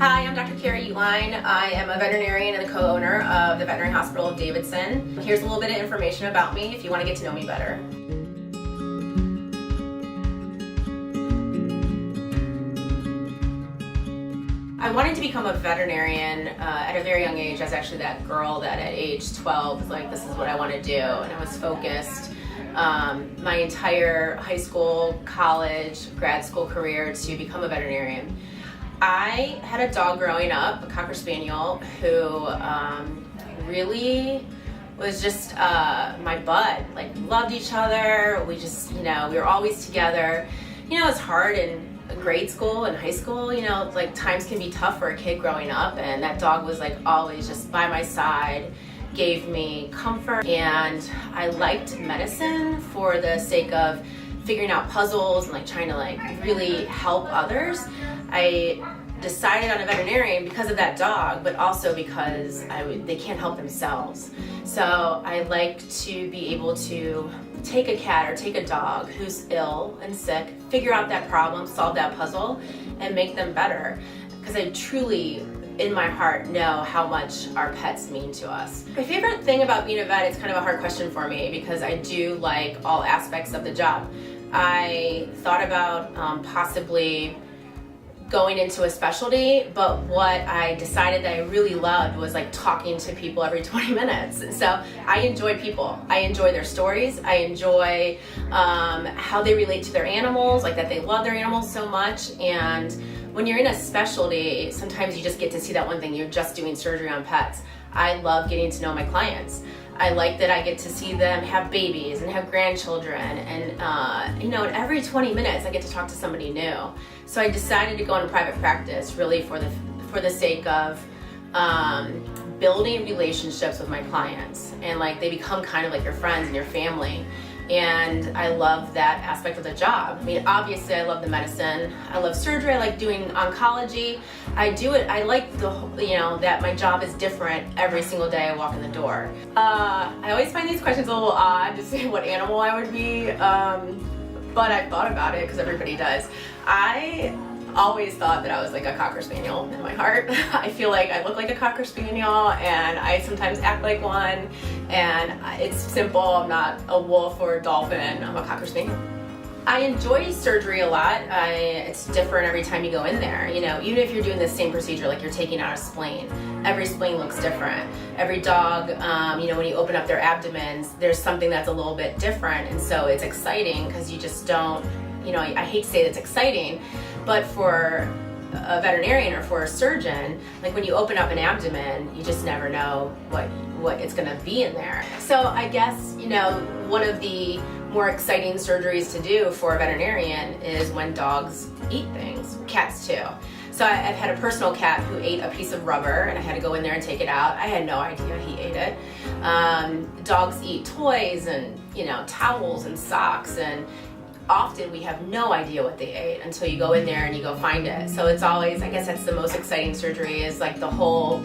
Hi, I'm Dr. Carrie Uehlein. I am a veterinarian and the co-owner of the Veterinary Hospital of Davidson. Here's a little bit of information about me if you want to get to know me better. I wanted to become a veterinarian at a very young age. I was actually that girl that at age 12 was like, this is what I want to do, and I was focused my entire high school, college, grad school career to become a veterinarian. I had a dog growing up, a Cocker Spaniel, who really was just my bud. Like, loved each other. We just, we were always together. It's hard in grade school and high school, like times can be tough for a kid growing up, and that dog was like always just by my side, gave me comfort. And I liked medicine for the sake of figuring out puzzles and like trying to like really help others. I decided on a veterinarian because of that dog, but also because they can't help themselves. So I like to be able to take a cat or take a dog who's ill and sick, figure out that problem, solve that puzzle, and make them better. Because I truly, in my heart, know how much our pets mean to us. My favorite thing about being a vet is kind of a hard question for me because I do like all aspects of the job. I thought about possibly going into a specialty, but what I decided that I really loved was like talking to people every 20 minutes. And so I enjoy people. I enjoy their stories. I enjoy how they relate to their animals, like that they love their animals so much. And when you're in a specialty, sometimes you just get to see that one thing. You're just doing surgery on pets. I love getting to know my clients. I like that I get to see them have babies and have grandchildren, and and every 20 minutes I get to talk to somebody new. So I decided to go into private practice really for the sake of building relationships with my clients, and like they become kind of like your friends and your family. And I love that aspect of the job. I mean, obviously I love the medicine. I love surgery. I like doing oncology. I do it. I like that my job is different every single day I walk in the door. I always find these questions a little odd to say what animal I would be, but I thought about it because everybody does. I always thought that I was like a Cocker Spaniel in my heart. I feel like I look like a Cocker Spaniel, and I sometimes act like one, and it's simple. I'm not a wolf or a dolphin. I'm a Cocker Spaniel. I enjoy surgery a lot. It's different every time you go in there. Even if you're doing the same procedure, like you're taking out a spleen, every spleen looks different. Every dog, when you open up their abdomens, there's something that's a little bit different, and so it's exciting because you just don't, I hate to say it's exciting, but for a veterinarian or for a surgeon, like when you open up an abdomen, you just never know what it's gonna be in there. So I guess, one of the more exciting surgeries to do for a veterinarian is when dogs eat things, cats too. So I've had a personal cat who ate a piece of rubber, and I had to go in there and take it out. I had no idea he ate it. Dogs eat toys and, towels and socks, and often we have no idea what they ate until you go in there and you go find it. So it's always, I guess that's the most exciting surgery, is like the whole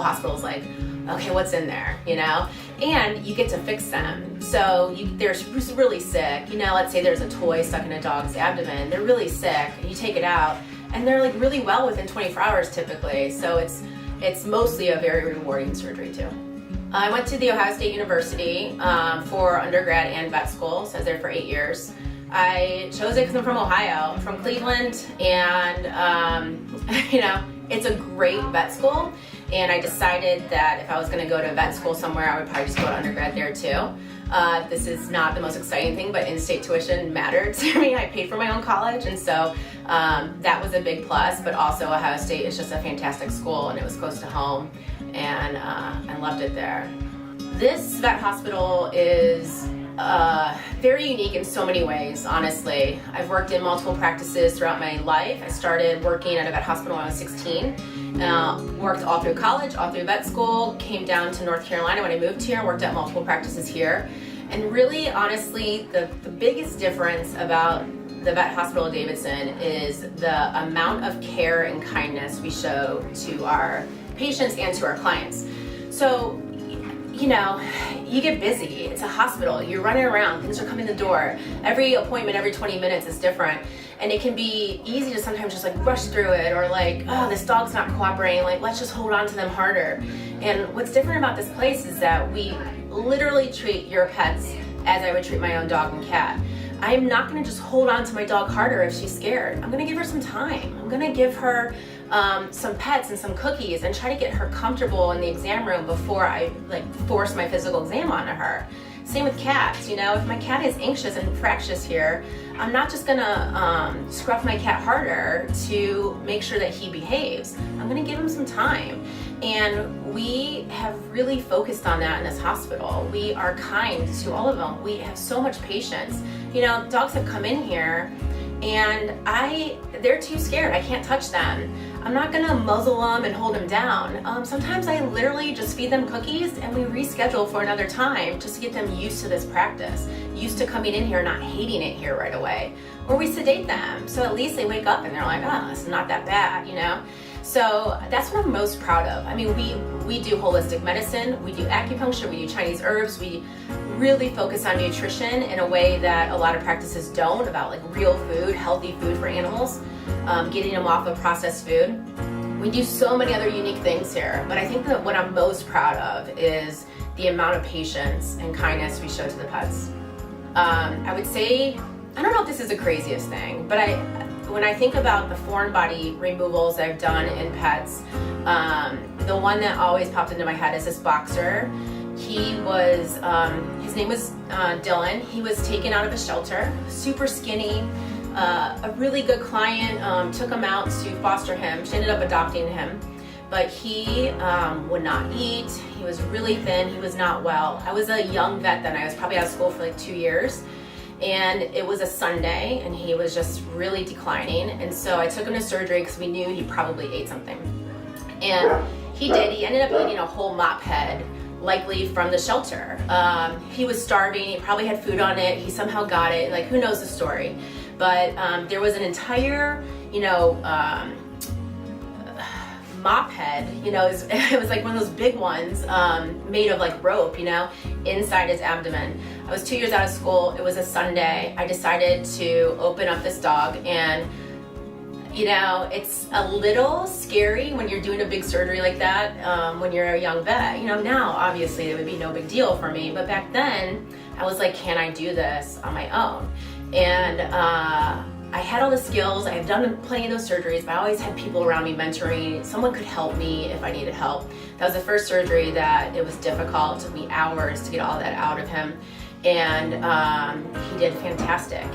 hospital's like, okay, what's in there, and you get to fix them. So they're really sick, let's say there's a toy stuck in a dog's abdomen, they're really sick, and you take it out, and they're like really well within 24 hours typically. So it's mostly a very rewarding surgery too. I went to The Ohio State University for undergrad and vet school, so I was there for 8 years. I chose it because I'm from Ohio, I'm from Cleveland, and it's a great vet school, and I decided that if I was going to go to vet school somewhere, I would probably just go to undergrad there too. This is not the most exciting thing, but in-state tuition mattered to me. I paid for my own college, and so that was a big plus, but also Ohio State is just a fantastic school, and it was close to home, and I loved it there. This vet hospital is very unique in so many ways, honestly. I've worked in multiple practices throughout my life. I started working at a vet hospital when I was 16, worked all through college, all through vet school, came down to North Carolina when I moved here, worked at multiple practices here. And really, honestly, the biggest difference about the Vet Hospital of Davidson is the amount of care and kindness we show to our patients and to our clients. So, you get busy. It's a hospital. You're running around. Things are coming the door. Every appointment, every 20 minutes is different. And it can be easy to sometimes just like rush through it, or like, oh, this dog's not cooperating, like let's just hold on to them harder. And what's different about this place is that we literally treat your pets as I would treat my own dog and cat. I'm not gonna just hold on to my dog harder if she's scared. I'm gonna give her some time. I'm gonna give her some pets and some cookies and try to get her comfortable in the exam room before I like force my physical exam onto her. Same with cats, you know, if my cat is anxious and fractious here, I'm not just gonna scruff my cat harder to make sure that he behaves. I'm gonna give him some time. And we have really focused on that in this hospital. We are kind to all of them. We have so much patience. You know, dogs have come in here and they're too scared. I can't touch them. I'm not gonna muzzle them and hold them down. Sometimes I literally just feed them cookies and we reschedule for another time just to get them used to this practice, used to coming in here and not hating it here right away. Or we sedate them, so at least they wake up and they're like, oh, it's not that bad, you know? So that's what I'm most proud of. I mean, we do holistic medicine, we do acupuncture, we do Chinese herbs, we really focus on nutrition in a way that a lot of practices don't, about like real food, healthy food for animals, getting them off of processed food. We do so many other unique things here, but I think that what I'm most proud of is the amount of patience and kindness we show to the pets. I would say, I don't know if this is the craziest thing, but when I think about the foreign body removals I've done in pets, the one that always popped into my head is this boxer. He was, his name was Dylan. He was taken out of a shelter, super skinny. A really good client took him out to foster him. She ended up adopting him, but he would not eat. He was really thin. He was not well. I was a young vet then. I was probably out of school for like 2 years. And it was a Sunday and he was just really declining. And so I took him to surgery because we knew he probably ate something. And he did. He ended up eating a whole mop head, likely from the shelter. He was starving. He probably had food on it. He somehow got it. Like, who knows the story? But there was an entire, you know, mop head, you know, it was like one of those big ones made of like rope, you know, inside his abdomen. I was 2 years out of school. It was a Sunday. I decided to open up this dog, and you know, it's a little scary when you're doing a big surgery like that when you're a young vet. You know, now obviously it would be no big deal for me, but back then I was like, can I do this on my own? And I had all the skills. I had done plenty of those surgeries, but I always had people around me mentoring. Someone could help me if I needed help. That was the first surgery that it was difficult. It took me hours to get all that out of him. And he did fantastic.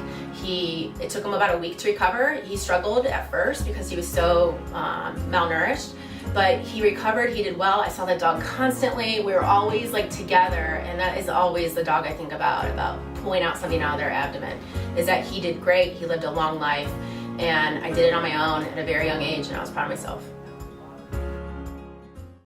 It took him about a week to recover. He struggled at first because he was so malnourished, but he recovered, he did well. I saw that dog constantly. We were always like together, and that is always the dog I think about pulling out something out of their abdomen, is that he did great, he lived a long life, and I did it on my own at a very young age, and I was proud of myself.